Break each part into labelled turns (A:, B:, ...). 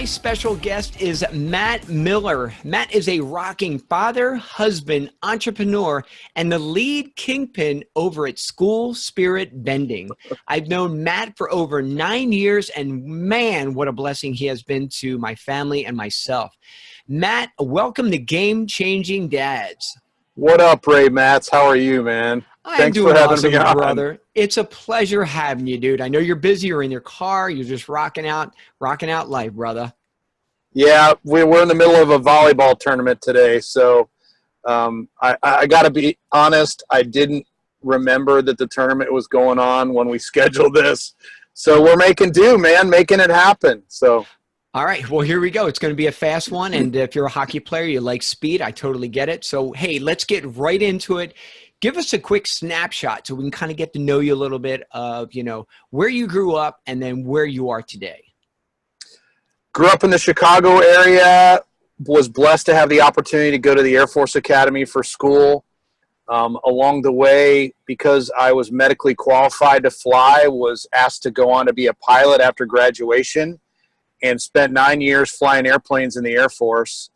A: special guest is Matt Miller. Matt is a rocking father, husband, entrepreneur, and the lead kingpin over at School Spirit Vending. I've known Matt for over 9 years, and man, what a blessing he has been to my family and myself. Matt, welcome to Game Changing Dads.
B: What up, Ray Matz? How are you, man?
A: I'm doing awesome, brother. It's a pleasure having you, dude. I know you're busy. You're in your car. You're just rocking out life, brother.
B: Yeah, we're in the middle of a volleyball tournament today, so I got to be honest. I didn't remember that the tournament was going on when we scheduled this, so we're making do, man, making it happen. So.
A: All right, well, here we go. It's going to be a fast one, and if you're a hockey player, you like speed, I totally get it. So, hey, let's get right into it. Give us a quick snapshot so we can kind of get to know you a little bit of, where you grew up and then where you are today.
B: Grew up in the Chicago area, was blessed to have the opportunity to go to the Air Force Academy for school. Along the way, because I was medically qualified to fly, was asked to go on to be a pilot after graduation and spent 9 years flying airplanes in the Air Force.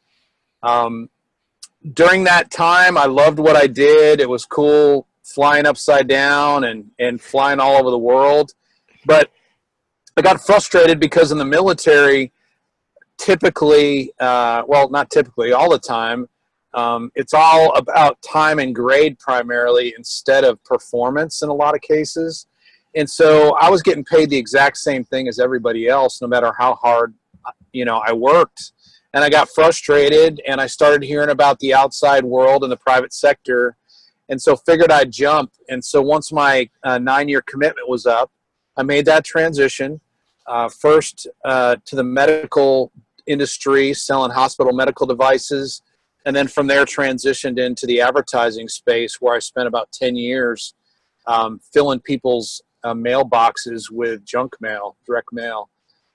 B: During that time, I loved what I did. It was cool flying upside down and flying all over the world. But I got frustrated because in the military, typically, not typically, all the time, it's all about time and grade primarily instead of performance in a lot of cases. And so I was getting paid the exact same thing as everybody else, no matter how hard, I worked. And I got frustrated, and I started hearing about the outside world and the private sector, and so figured I'd jump. And so once my 9-year commitment was up, I made that transition, first to the medical industry, selling hospital medical devices, and then from there transitioned into the advertising space, where I spent about 10 years filling people's mailboxes with junk mail, direct mail,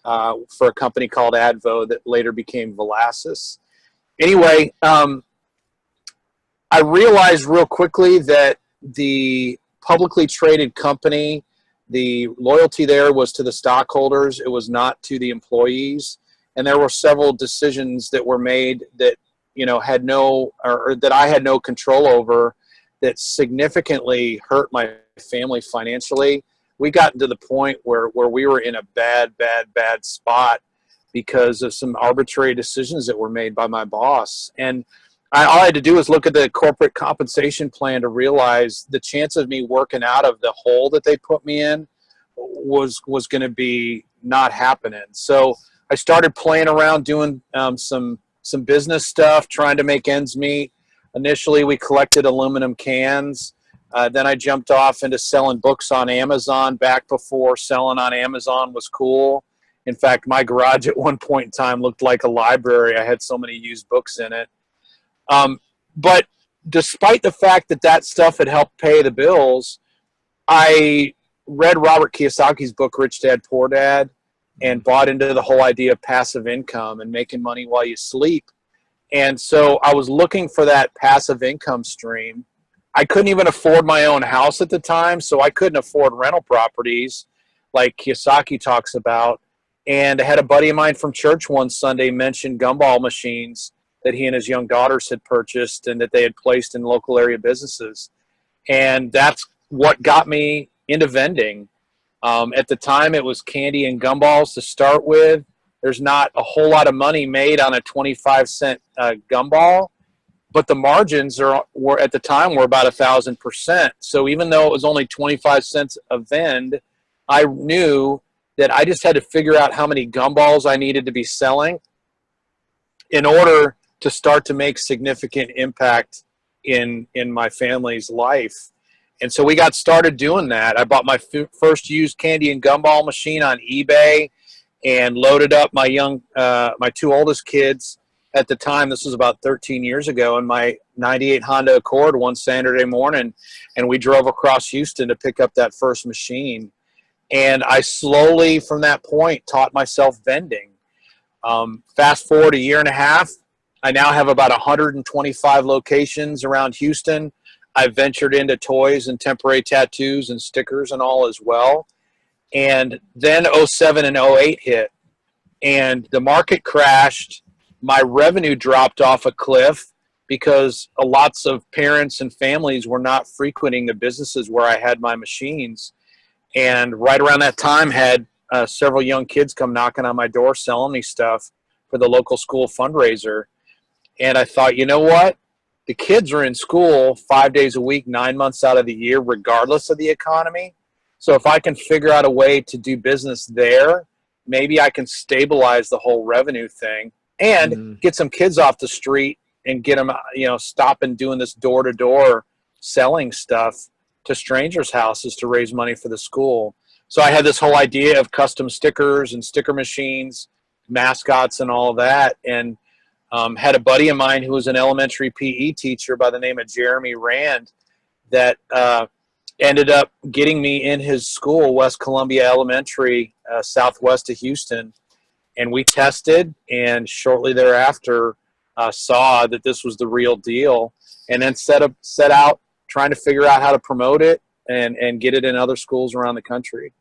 B: for a company called Advo that later became Velasas. Anyway, I realized real quickly that the publicly traded company, the loyalty there was to the stockholders. It was not to the employees. And there were several decisions that were made that, that I had no control over, that significantly hurt my family financially. We got to the point where we were in a bad spot because of some arbitrary decisions that were made by my boss. And all I had to do was look at the corporate compensation plan to realize the chance of me working out of the hole that they put me in was going to be not happening. So I started playing around doing some business stuff, trying to make ends meet. Initially, we collected aluminum cans. Then I jumped off into selling books on Amazon back before selling on Amazon was cool. In fact, my garage at one point in time looked like a library. I had so many used books in it. But despite the fact that stuff had helped pay the bills, I read Robert Kiyosaki's book, Rich Dad, Poor Dad, and bought into the whole idea of passive income and making money while you sleep. And so I was looking for that passive income stream. I couldn't even afford my own house at the time, so I couldn't afford rental properties like Kiyosaki talks about. And I had a buddy of mine from church one Sunday mention gumball machines that he and his young daughters had purchased and that they had placed in local area businesses. And that's what got me into vending. At the time, it was candy and gumballs to start with. There's not a whole lot of money made on a 25-cent gumball. But the margins were at the time were about 1,000%. So even though it was only 25 cents a vend, I knew that I just had to figure out how many gumballs I needed to be selling in order to start to make significant impact in my family's life. And so we got started doing that. I bought my first used candy and gumball machine on eBay and loaded up my two oldest kids. At the time, this was about 13 years ago, in my 98 Honda Accord one Saturday morning, and we drove across Houston to pick up that first machine. And I slowly, from that point, taught myself vending. Fast forward a year and a half, I now have about 125 locations around Houston. I've ventured into toys and temporary tattoos and stickers and all as well. And then 07 and 08 hit. and the market crashed. My revenue dropped off a cliff because lots of parents and families were not frequenting the businesses where I had my machines. And right around that time, had several young kids come knocking on my door selling me stuff for the local school fundraiser. And I thought, you know what? The kids are in school 5 days a week, 9 months out of the year, regardless of the economy. So if I can figure out a way to do business there, maybe I can stabilize the whole revenue thing and get some kids off the street and get them, stopping doing this door-to-door selling stuff to strangers' houses to raise money for the school. So I had this whole idea of custom stickers and sticker machines, mascots and all of that, and had a buddy of mine who was an elementary PE teacher by the name of Jeremy Rand that ended up getting me in his school, West Columbia Elementary, southwest of Houston. And we tested, and shortly thereafter saw that this was the real deal, and then set out trying to figure out how to promote it and get it in other schools around the country.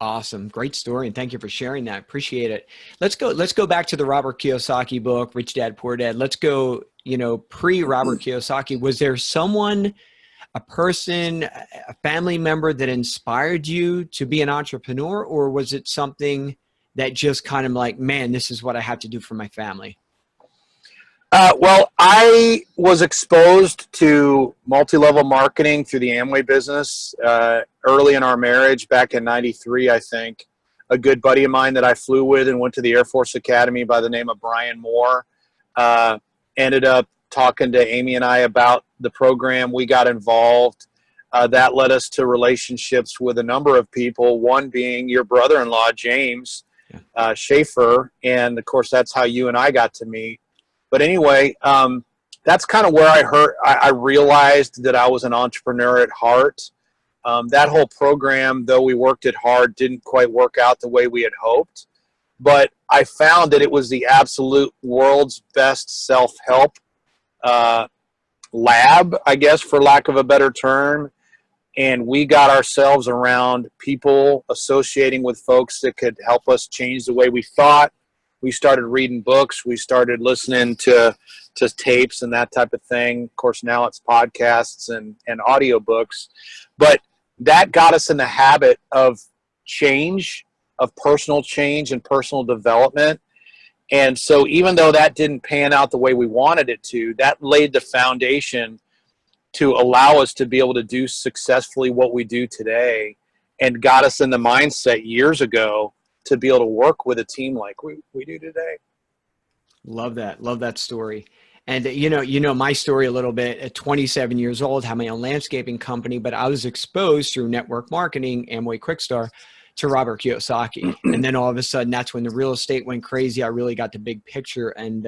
A: Awesome. Great story. And thank you for sharing that. Appreciate it. Let's go back to the Robert Kiyosaki book, Rich Dad, Poor Dad. Let's go, pre-Robert Kiyosaki. Was there someone, a person, a family member that inspired you to be an entrepreneur, or was it something that just kind of like, man, this is what I have to do for my family?
B: Well, I was exposed to multi-level marketing through the Amway business early in our marriage back in '93, I think. A good buddy of mine that I flew with and went to the Air Force Academy by the name of Brian Moore ended up talking to Amy and I about the program. We got involved. That led us to relationships with a number of people, one being your brother-in-law, James Schaefer. And, of course, that's how you and I got to meet. But anyway, that's kind of where I realized that I was an entrepreneur at heart. That whole program, though we worked it hard, didn't quite work out the way we had hoped. But I found that it was the absolute world's best self-help lab, I guess, for lack of a better term. And we got ourselves around people associating with folks that could help us change the way we thought. We started reading books. We started listening to tapes and that type of thing. Of course, now it's podcasts and audiobooks. But that got us in the habit of change, of personal change and personal development. And so even though that didn't pan out the way we wanted it to, that laid the foundation to allow us to be able to do successfully what we do today, and got us in the mindset years ago to be able to work with a team like we do today.
A: Love that. Love that story. And my story a little bit. At 27 years old, had my own landscaping company, but I was exposed through network marketing, Amway Quickstar, to Robert Kiyosaki. And then all of a sudden, that's when the real estate went crazy. I really got the big picture. And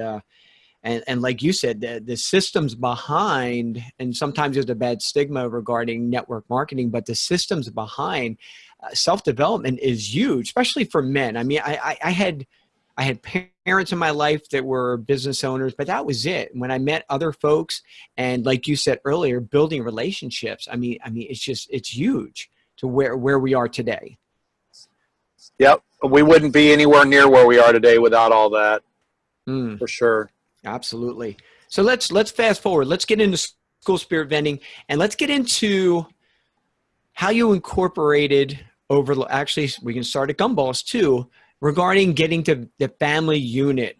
A: like you said, the systems behind, and sometimes there's a bad stigma regarding network marketing, but the systems behind self-development is huge, especially for men. I mean, I had parents in my life that were business owners, but that was it. When I met other folks, and like you said earlier, building relationships, I mean, it's huge to where we are today.
B: Yep. We wouldn't be anywhere near where we are today without all that, for sure. Absolutely.
A: So let's fast forward. Let's get into school spirit vending, and let's get into how you incorporated actually, we can start at Gumballs too, regarding getting to the family unit,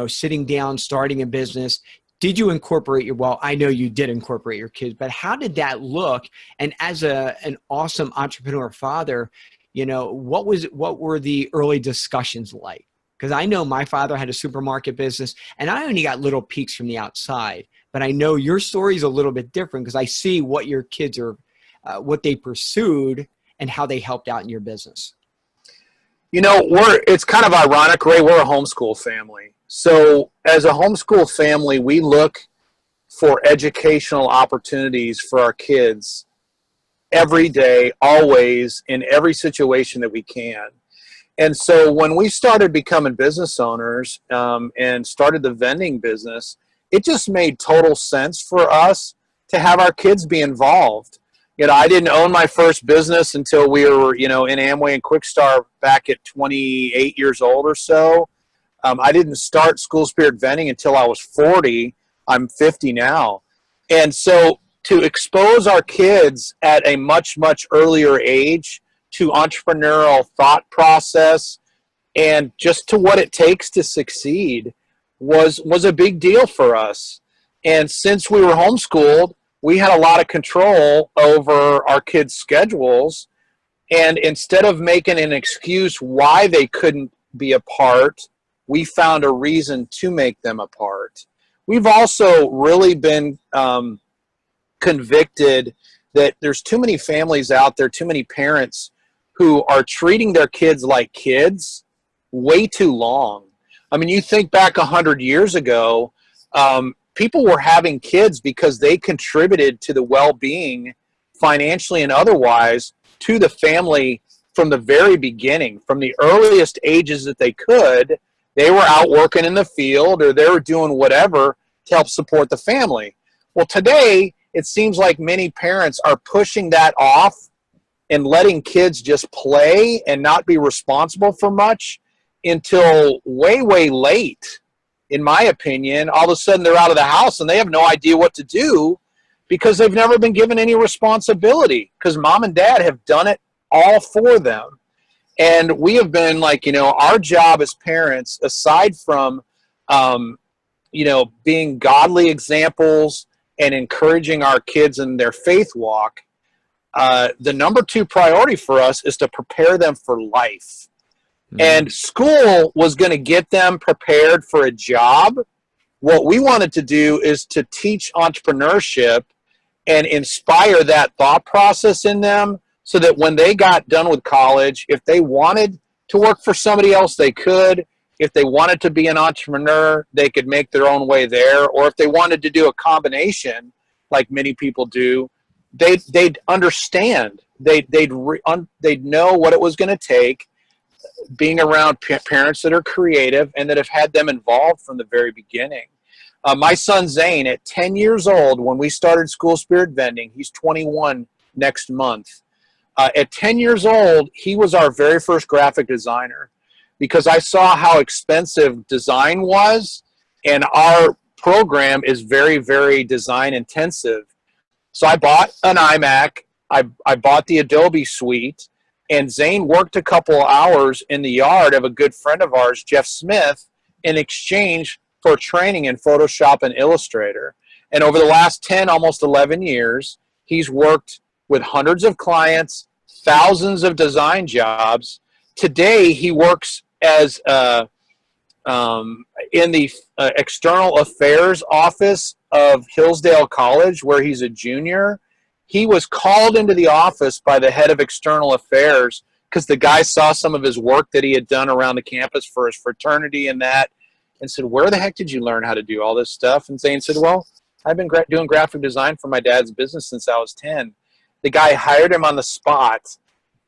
A: sitting down, starting a business. Did you incorporate I know you did incorporate your kids, but how did that look? And as an awesome entrepreneur father, what were the early discussions like? Because I know my father had a supermarket business, and I only got little peeks from the outside. But I know your story is a little bit different because I see what your kids are, what they pursued, and how they helped out in your business.
B: It's kind of ironic, Ray. We're a homeschool family. So as a homeschool family, we look for educational opportunities for our kids every day, always, in every situation that we can. And so when we started becoming business owners and started the vending business, it just made total sense for us to have our kids be involved. I didn't own my first business until we were, in Amway and Quickstar back at 28 years old or so. I didn't start School Spirit Vending until I was 40. I'm 50 now. And so to expose our kids at a much, much earlier age to entrepreneurial thought process and just to what it takes to succeed was a big deal for us. And since we were homeschooled, we had a lot of control over our kids' schedules. And instead of making an excuse why they couldn't be a part, we found a reason to make them a part. We've also really been convicted that there's too many families out there, too many parents who are treating their kids like kids way too long. I mean, you think back 100 years ago, people were having kids because they contributed to the well-being, financially and otherwise, to the family from the very beginning. From the earliest ages that they could, they were out working in the field or they were doing whatever to help support the family. Well, today, it seems like many parents are pushing that off and letting kids just play and not be responsible for much until way, way late. In my opinion, all of a sudden they're out of the house and they have no idea what to do because they've never been given any responsibility because mom and dad have done it all for them. And we have been like, our job as parents, aside from, being godly examples and encouraging our kids in their faith walk, the number 2 priority for us is to prepare them for life. And school was going to get them prepared for a job. What we wanted to do is to teach entrepreneurship and inspire that thought process in them so that when they got done with college, if they wanted to work for somebody else, they could. If they wanted to be an entrepreneur, they could make their own way there. Or if they wanted to do a combination, like many people do, they'd understand. They'd know what it was going to take, being around parents that are creative and that have had them involved from the very beginning. My son Zane, at 10 years old, when we started School Spirit Vending, he's 21 next month. At 10 years old, he was our very first graphic designer because I saw how expensive design was, and our program is very, very design intensive. So I bought an iMac, I bought the Adobe suite, and Zane worked a couple hours in the yard of a good friend of ours, Jeff Smith, in exchange for training in Photoshop and Illustrator. And over the last 10, almost 11 years, he's worked with hundreds of clients, thousands of design jobs. Today, he works as in the external affairs office of Hillsdale College, where he's a junior. He was called into the office by the head of external affairs because the guy saw some of his work that he had done around the campus for his fraternity and that, and said, "Where the heck did you learn how to do all this stuff?" And Zane said, "Well, I've been doing graphic design for my dad's business since I was 10. The guy hired him on the spot,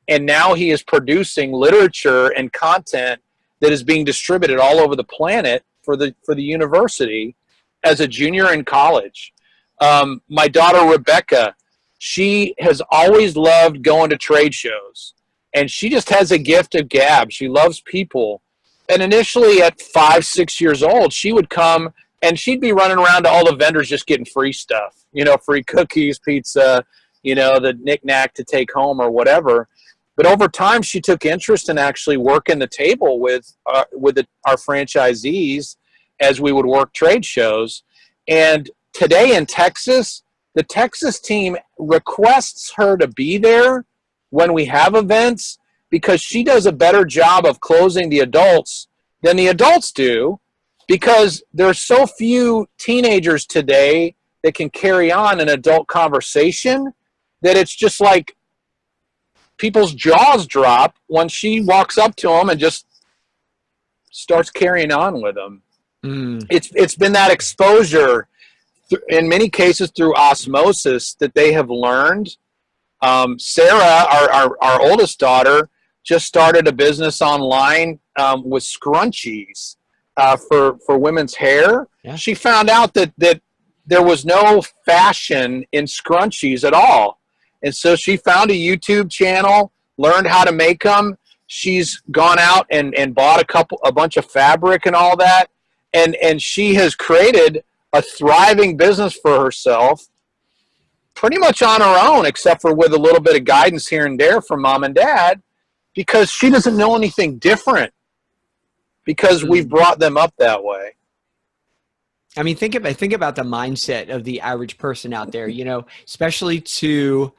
B: and now he is producing literature and content that is being distributed all over the planet for the university as a junior in college. My daughter, Rebecca, she has always loved going to trade shows, and she just has a gift of gab. She loves people. And initially at 5, 6 years old, she would come and she'd be running around to all the vendors just getting free stuff, free cookies, pizza, the knick-knack to take home or whatever. But over time, she took interest in actually working the table with our franchisees as we would work trade shows. And today in Texas, the Texas team requests her to be there when we have events because she does a better job of closing the adults than the adults do, because there's so few teenagers today that can carry on an adult conversation that it's just like people's jaws drop when she walks up to them and just starts carrying on with them. It's been that exposure, in many cases through osmosis, that they have learned. Sarah, our oldest daughter, just started a business online with scrunchies for women's hair. Yeah. She found out that there was no fashion in scrunchies at all. And so she found a YouTube channel, learned how to make them. She's gone out and bought a bunch of fabric and all that. And she has created a thriving business for herself pretty much on her own, except for with a little bit of guidance here and there from mom and dad, because she doesn't know anything different because we've brought them up that way.
A: I mean, think about the mindset of the average person out there, you know, especially to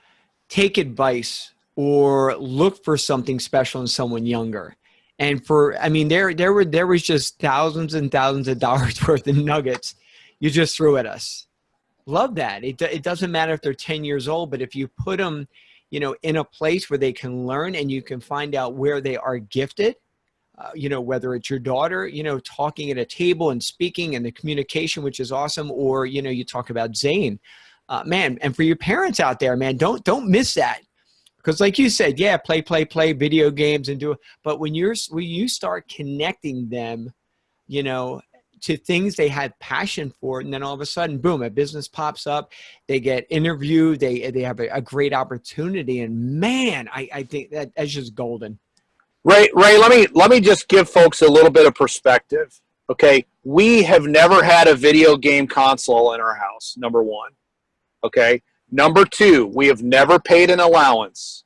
A: take advice or look for something special in someone younger. And I mean, there was just thousands and thousands of dollars worth of nuggets you just threw at us. Love that. It doesn't matter if they're 10 years old, but if you put them, you know, in a place where they can learn and you can find out where they are gifted, you know, whether it's your daughter, you know, talking at a table and speaking and the communication, which is awesome. Or, you know, you talk about Zane, man, and for your parents out there, man, don't miss that. Because like you said, yeah, play video games and do it. But when you start connecting them, you know, to things they had passion for, and then all of a sudden, boom, a business pops up, they get interviewed, they have a great opportunity. And man, I think that's just golden.
B: Ray, let me just give folks a little bit of perspective. Okay. We have never had a video game console in our house, number one. Okay. Number two, we have never paid an allowance.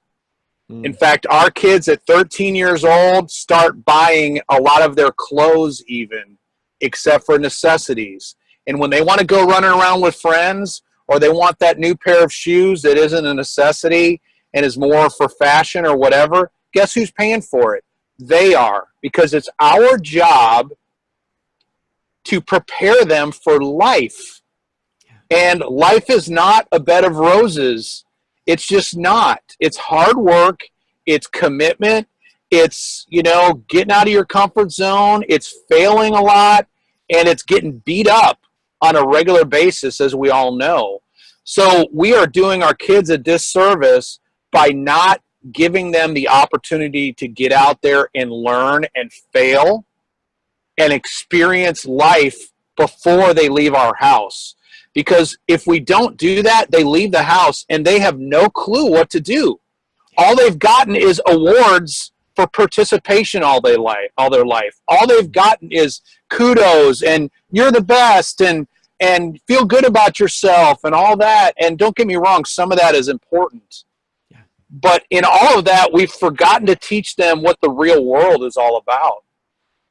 B: In fact, our kids at 13 years old start buying a lot of their clothes even, except for necessities. And when they want to go running around with friends, or they want that new pair of shoes that isn't a necessity and is more for fashion or whatever, guess who's paying for it? They are, because it's our job to prepare them for life. And life is not a bed of roses. It's just not. It's hard work. It's commitment. It's, you know, getting out of your comfort zone. It's failing a lot. And it's getting beat up on a regular basis, as we all know. So we are doing our kids a disservice by not giving them the opportunity to get out there and learn and fail and experience life before they leave our house. Because if we don't do that, they leave the house and they have no clue what to do. All they've gotten is awards for participation all their life. All they've gotten is kudos and you're the best and feel good about yourself and all that. And don't get me wrong, some of that is important. Yeah. But in all of that, we've forgotten to teach them what the real world is all about.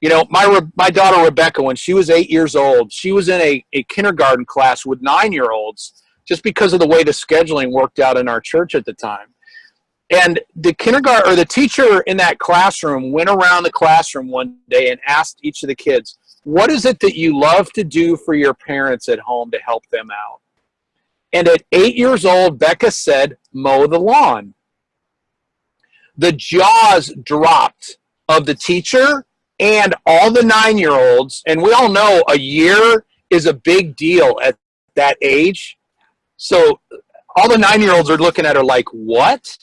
B: You know, my daughter Rebecca, when she was 8 years old, she was in a kindergarten class with 9-year-olds just because of the way the scheduling worked out in our church at the time. And the teacher in that classroom went around the classroom one day and asked each of the kids, what is it that you love to do for your parents at home to help them out? And at 8 years old, Becca said, mow the lawn. The jaws dropped of the teacher and all the 9-year-olds, and we all know a year is a big deal at that age. all the 9-year-olds are looking at her like, what?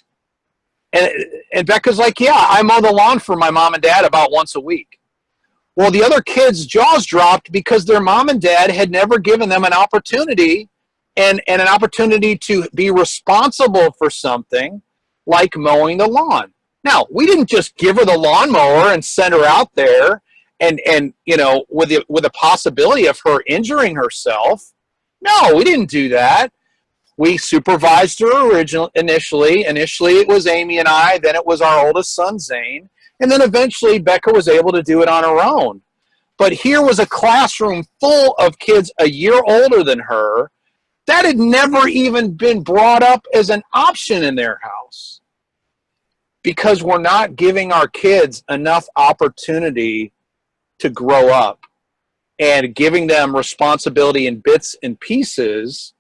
B: And Becca's like, yeah, I mow the lawn for my mom and dad about once a week. Well, the other kids' jaws dropped because their mom and dad had never given them an opportunity and an opportunity to be responsible for something like mowing the lawn. Now, we didn't just give her the lawnmower and send her out there and you know, with the possibility of her injuring herself. No, we didn't do that. We supervised her initially. Initially, it was Amy and I. Then it was our oldest son, Zane. And then eventually, Becca was able to do it on her own. But here was a classroom full of kids a year older than her that had never even been brought up as an option in their house. Because we're not giving our kids enough opportunity to grow up and giving them responsibility in bits and pieces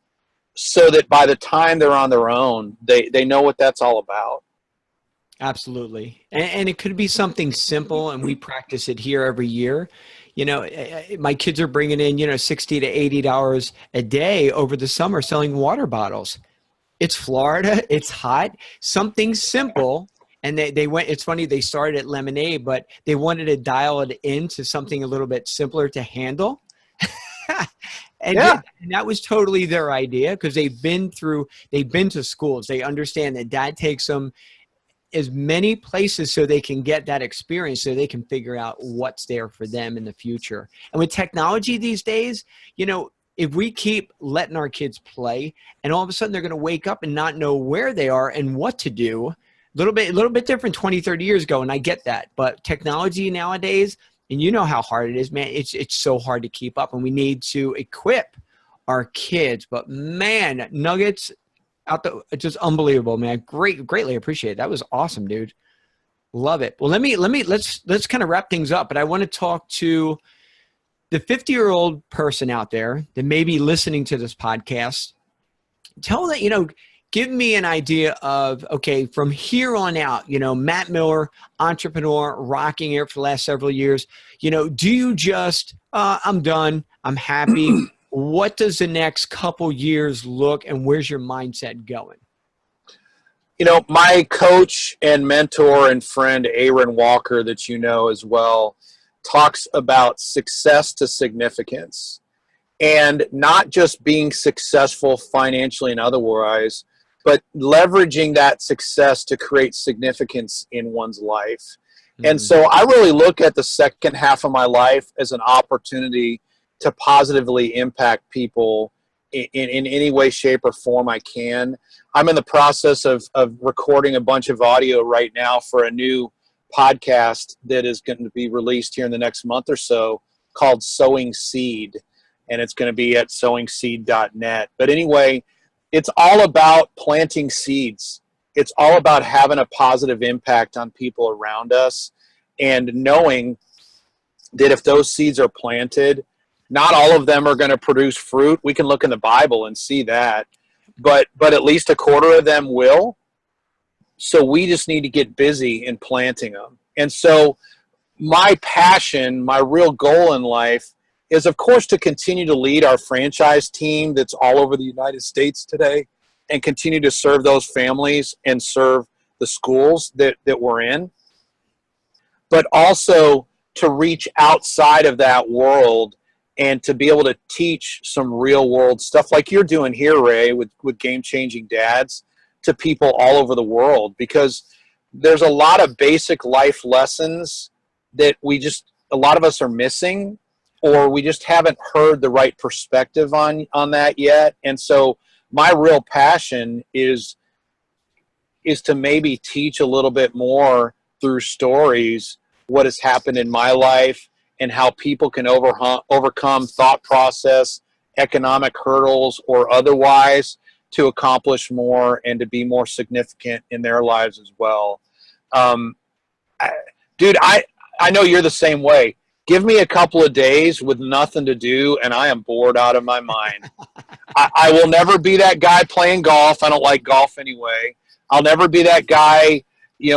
B: so that by the time they're on their own, they know what that's all about.
A: Absolutely. And it could be something simple, and we practice it here every year. You know, my kids are bringing in, you know, $60 to $80 a day over the summer selling water bottles. It's Florida. It's hot. Something simple. And they went, it's funny, they started at lemonade, but they wanted to dial it into something a little bit simpler to handle. And,
B: Yeah.
A: and that was totally their idea because they've been to schools. They understand that dad takes them as many places so they can get that experience so they can figure out what's there for them in the future. And with technology these days, if we keep letting our kids play and all of a sudden they're going to wake up and not know where they are and what to do, a little bit different 20, 30 years ago. And I get that, but technology nowadays, and you know how hard it is, man, it's so hard to keep up, and we need to equip our kids. But man, nuggets it's just unbelievable, man. Greatly appreciate it. That was awesome, dude. Love it. Well, let's kind of wrap things up, but I want to talk to the 50-year-old person out there that may be listening to this podcast. Tell that, give me an idea of, okay, from here on out, Matt Miller, entrepreneur, rocking it for the last several years, do you just, I'm done, I'm happy. What does the next couple years look, and where's your mindset going?
B: My coach and mentor and friend, Aaron Walker, that you know as well, talks about success to significance, and not just being successful financially and otherwise, but leveraging that success to create significance in one's life. Mm-hmm. And so I really look at the second half of my life as an opportunity to positively impact people in any way, shape, or form I can. I'm in the process of recording a bunch of audio right now for a new podcast that is going to be released here in the next month or so called Sowing Seed, and it's going to be at sowingseed.net. But anyway, it's all about planting seeds. It's all about having a positive impact on people around us, and knowing that if those seeds are planted, not all of them are going to produce fruit. We can look in the Bible and see that, but at least a quarter of them will. So we just need to get busy in planting them. And so my passion, my real goal in life is, of course, to continue to lead our franchise team that's all over the United States today, and continue to serve those families and serve the schools that we're in, but also to reach outside of that world and to be able to teach some real world stuff like you're doing here, Ray, with Game Changing Dads, to people all over the world, because there's a lot of basic life lessons that a lot of us are missing, or we just haven't heard the right perspective on that yet. And so my real passion is to maybe teach a little bit more through stories what has happened in my life and how people can overcome thought process, economic hurdles, or otherwise, to accomplish more and to be more significant in their lives as well. Dude, I know you're the same way. Give me a couple of days with nothing to do, and I am bored out of my mind. I will never be that guy playing golf. I don't like golf anyway. I'll never be that guy,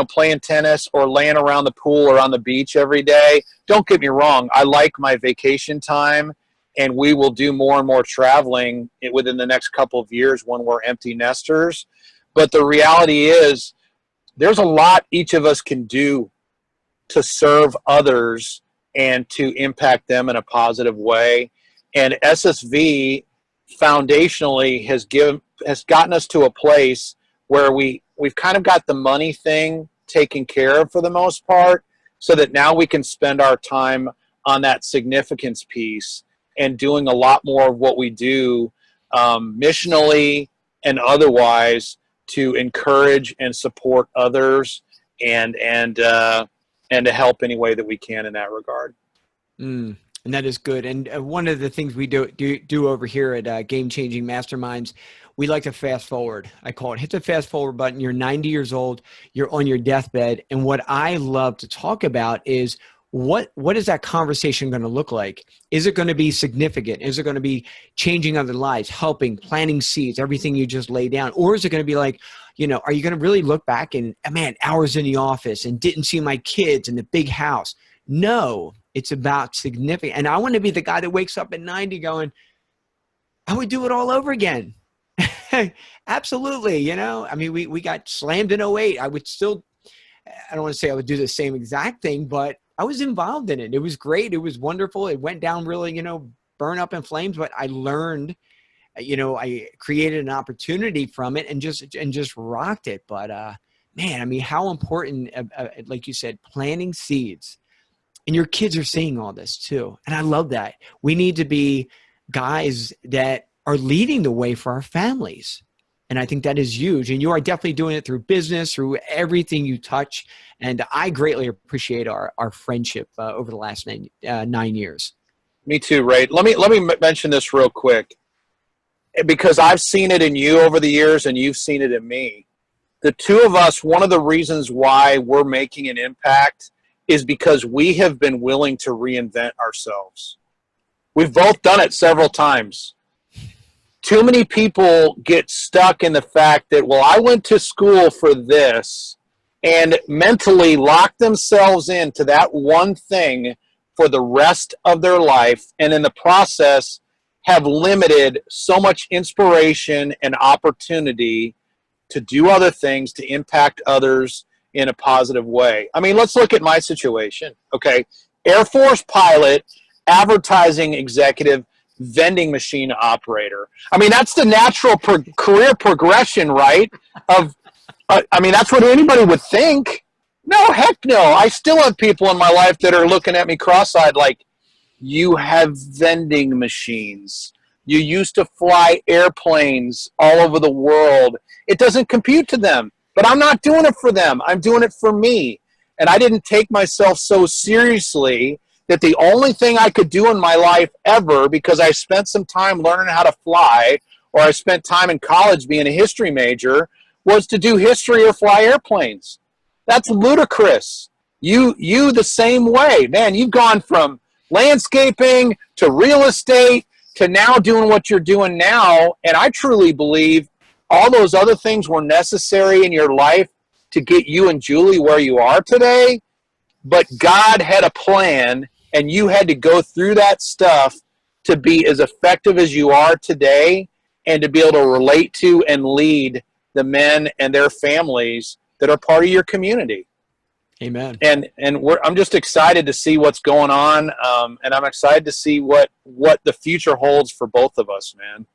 B: playing tennis or laying around the pool or on the beach every day. Don't get me wrong. I like my vacation time, and we will do more and more traveling within the next couple of years when we're empty nesters. But the reality is, there's a lot each of us can do to serve others and to impact them in a positive way. And SSV foundationally has gotten us to a place where we've kind of got the money thing taken care of for the most part, so that now we can spend our time on that significance piece and doing a lot more of what we do missionally and otherwise to encourage and support others and to help any way that we can in that regard.
A: And that is good. And one of the things we do over here at Game Changing Masterminds, we like to fast forward. I call it hit the fast forward button. You're 90 years old. You're on your deathbed. And what I love to talk about is what is that conversation going to look like? Is it going to be significant? Is it going to be changing other lives, helping, planting seeds, everything you just laid down? Or is it going to be like, are you going to really look back and, man, hours in the office and didn't see my kids in the big house? No, it's about significant. And I want to be the guy that wakes up at 90 going, I would do it all over again. Absolutely. I mean, we got slammed in '08. I would still, I don't want to say I would do the same exact thing, but I was involved in it. It was great. It was wonderful. It went down really, burn up in flames, but I learned, I created an opportunity from it and just rocked it. But man, I mean, how important, like you said, planting seeds. And your kids are seeing all this too. And I love that. We need to be guys that are leading the way for our families. And I think that is huge. And you are definitely doing it through business, through everything you touch. And I greatly appreciate our friendship over the last 9 years. Me
B: too, Ray. Let me mention this real quick, because I've seen it in you over the years and you've seen it in me. The two of us, one of the reasons why we're making an impact is because we have been willing to reinvent ourselves. We've both done it several times. Too many people get stuck in the fact that, well, I went to school for this, and mentally lock themselves into that one thing for the rest of their life, and in the process have limited so much inspiration and opportunity to do other things, to impact others in a positive way. I mean, let's look at my situation. Okay. Air Force pilot, advertising executive, vending machine operator. I mean, that's the natural career progression, right? I mean, that's what anybody would think. No, heck no. I still have people in my life that are looking at me cross-eyed like, you have vending machines. You used to fly airplanes all over the world. It doesn't compute to them. But I'm not doing it for them. I'm doing it for me. And I didn't take myself so seriously that the only thing I could do in my life ever, because I spent some time learning how to fly, or I spent time in college being a history major, was to do history or fly airplanes. That's ludicrous. You the same way. Man, you've gone from landscaping to real estate to now doing what you're doing now. And I truly believe all those other things were necessary in your life to get you and Julie where you are today, but God had a plan, and you had to go through that stuff to be as effective as you are today, and to be able to relate to and lead the men and their families that are part of your community.
A: Amen.
B: And I'm just excited to see what's going on, and I'm excited to see what the future holds for both of us, man.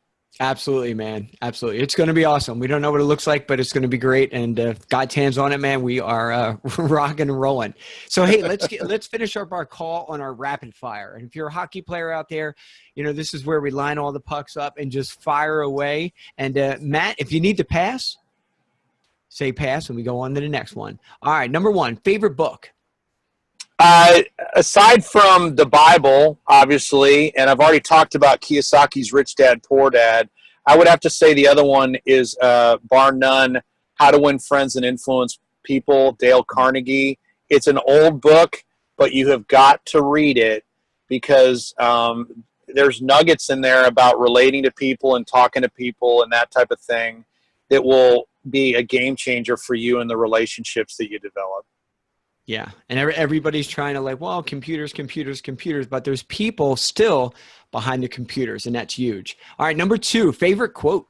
A: Absolutely, man. Absolutely. It's going to be awesome. We don't know what it looks like, but it's going to be great. And if God's hands on it, man, we are rocking and rolling. So, hey, let's finish up our call on our rapid fire. And if you're a hockey player out there, this is where we line all the pucks up and just fire away. And Matt, if you need to pass, say pass, and we go on to the next one. All right. Number one, favorite book.
B: Aside from the Bible, obviously, and I've already talked about Kiyosaki's Rich Dad, Poor Dad, I would have to say the other one is, bar none, How to Win Friends and Influence People, Dale Carnegie. It's an old book, but you have got to read it, because there's nuggets in there about relating to people and talking to people and that type of thing that will be a game changer for you in the relationships that you develop.
A: Yeah. And everybody's trying to computers, but there's people still behind the computers, and that's huge. All right. Number two, favorite quote.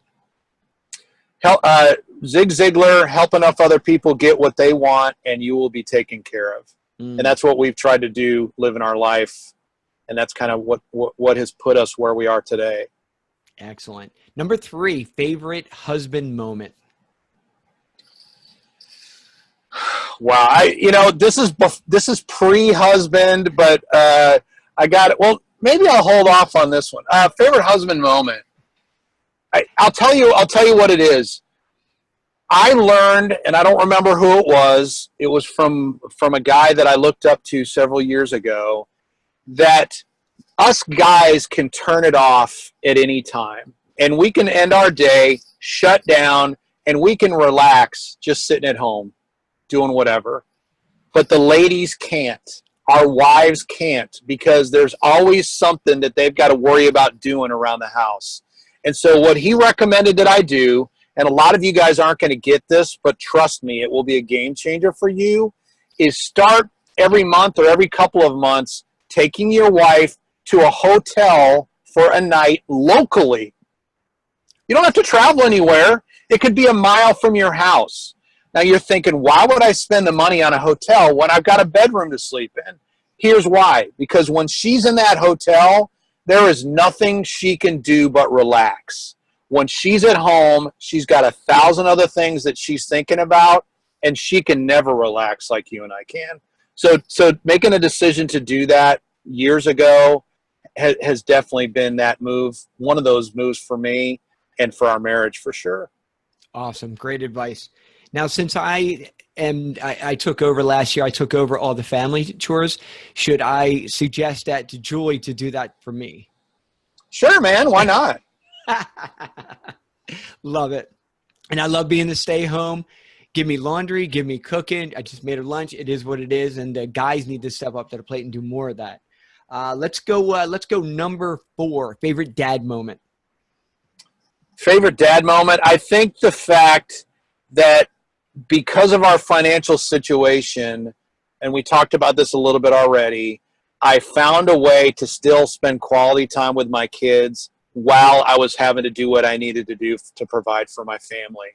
B: Zig Ziglar, help enough other people get what they want and you will be taken care of. And that's what we've tried to do, live in our life. And that's kind of what has put us where we are today.
A: Excellent. Number three, favorite husband moment.
B: Wow, this is pre-husband, but I got it. Well, maybe I'll hold off on this one. Favorite husband moment. I'll tell you what it is. I learned, and I don't remember who it was. It was from a guy that I looked up to several years ago, that us guys can turn it off at any time, and we can end our day, shut down, and we can relax just sitting at home, doing whatever. But the ladies can't. Our wives can't, because there's always something that they've got to worry about doing around the house. And so what he recommended that I do, and a lot of you guys aren't going to get this, but trust me, it will be a game changer for you, is start every month or every couple of months taking your wife to a hotel for a night locally. You don't have to travel anywhere. It could be a mile from your house. Now you're thinking, why would I spend the money on a hotel when I've got a bedroom to sleep in? Here's why. Because when she's in that hotel, there is nothing she can do but relax. When she's at home, she's got 1,000 other things that she's thinking about, and she can never relax like you and I can. So making a decision to do that years ago has definitely been that move, one of those moves for me and for our marriage for sure.
A: Awesome. Great advice. Now, since I took over last year, I took over all the family chores. Should I suggest that to Julie to do that for me?
B: Sure, man. Why not?
A: Love it. And I love being the stay home. Give me laundry, give me cooking. I just made her lunch. It is what it is. And the guys need to step up to the plate and do more of that. Let's go number 4, favorite dad moment.
B: Favorite dad moment. I think the fact that because of our financial situation, and we talked about this a little bit already, I found a way to still spend quality time with my kids while I was having to do what I needed to do to provide for my family.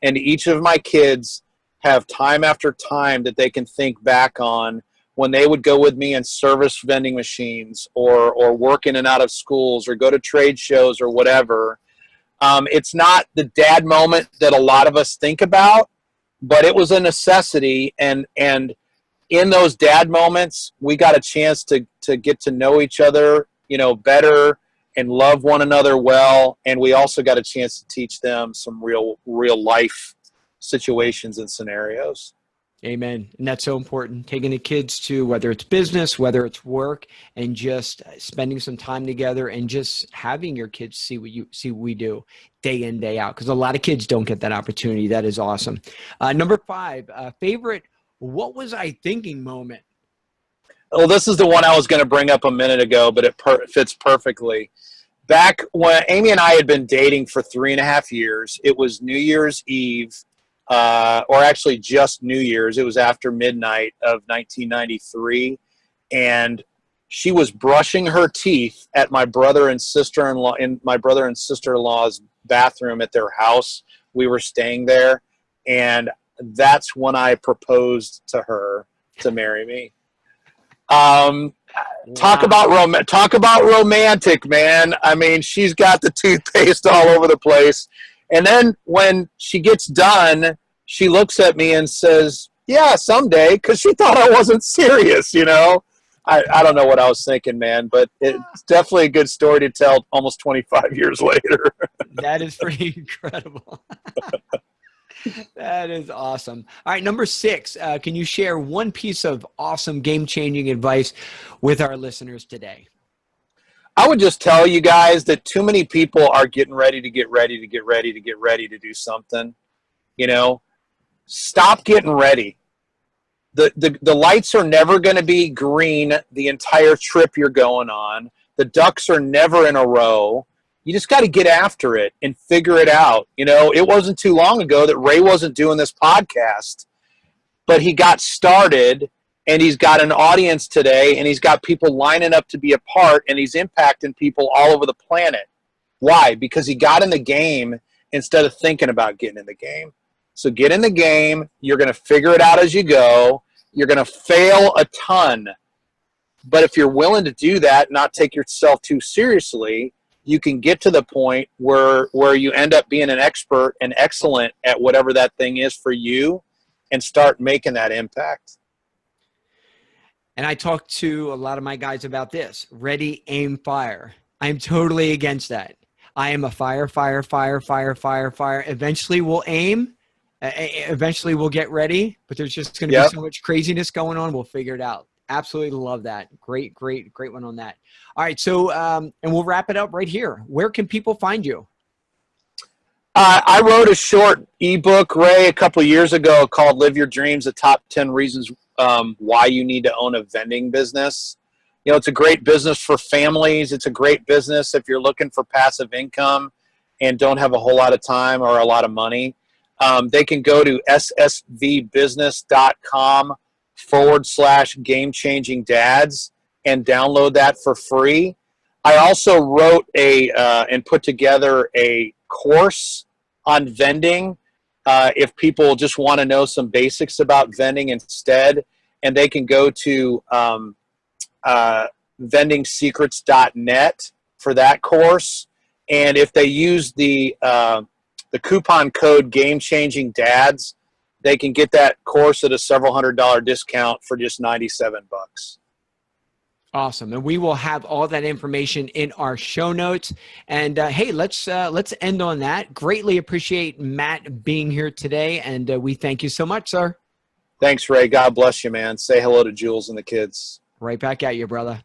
B: And each of my kids have time after time that they can think back on when they would go with me and service vending machines or work in and out of schools or go to trade shows or whatever. It's not the dad moment that a lot of us think about, but it was a necessity. And in those dad moments, we got a chance to get to know each other, better and love one another well. And we also got a chance to teach them some real life situations and scenarios.
A: Amen. And that's so important. Taking the kids to, whether it's business, whether it's work, and just spending some time together and just having your kids see what we do day in, day out. Because a lot of kids don't get that opportunity. That is awesome. Number 5, favorite, what was I thinking moment?
B: Well, this is the one I was going to bring up a minute ago, but it fits perfectly. Back when Amy and I had been dating for 3.5 years, it was New Year's Eve, or actually just New Year's. It was after midnight of 1993, and she was brushing her teeth at my brother and sister-in-law in my brother and sister-in-law's bathroom at their house. We were staying there, and that's when I proposed to her to marry me. Talk about romantic, man. I mean, she's got the toothpaste all over the place. And then when she gets done, she looks at me and says, yeah, someday, because she thought I wasn't serious, I don't know what I was thinking, man, but it's definitely a good story to tell almost 25 years later.
A: That is pretty incredible. That is awesome. All right, number 6, can you share one piece of awesome game-changing advice with our listeners today?
B: I would just tell you guys that too many people are getting ready to do something. Stop getting ready. The lights are never going to be green the entire trip you're going on. The ducks are never in a row. You just got to get after it and figure it out. It wasn't too long ago that Ray wasn't doing this podcast, but he got started and he's got an audience today and he's got people lining up to be a part and he's impacting people all over the planet. Why? Because he got in the game instead of thinking about getting in the game. So get in the game. You're going to figure it out as you go. You're going to fail a ton. But if you're willing to do that, not take yourself too seriously, you can get to the point where you end up being an expert and excellent at whatever that thing is for you and start making that impact.
A: And I talk to a lot of my guys about this. Ready, aim, fire. I'm totally against that. I am a fire. Eventually we'll aim. Eventually we'll get ready. But there's just going to be so much craziness going on. We'll figure it out. Absolutely love that. Great one on that. All right. So, and we'll wrap it up right here. Where can people find you?
B: I wrote a short ebook, Ray, a couple of years ago called Live Your Dreams, the top 10 reasons why you need to own a vending business. It's a great business for families. It's a great business if you're looking for passive income and don't have a whole lot of time or a lot of money. They can go to ssvbusiness.com/game-changing dads and download that for free. I also wrote and put together a course on vending if people just want to know some basics about vending instead. And they can go to vendingsecrets.net for that course. And if they use the coupon code Game Changing Dads, they can get that course at a several $100 discount for just $97.
A: Awesome. And we will have all that information in our show notes. And hey, let's end on that. Greatly appreciate Matt being here today. And we thank you so much, sir.
B: Thanks, Ray. God bless you, man. Say hello to Jules and the kids.
A: Right back at you, brother.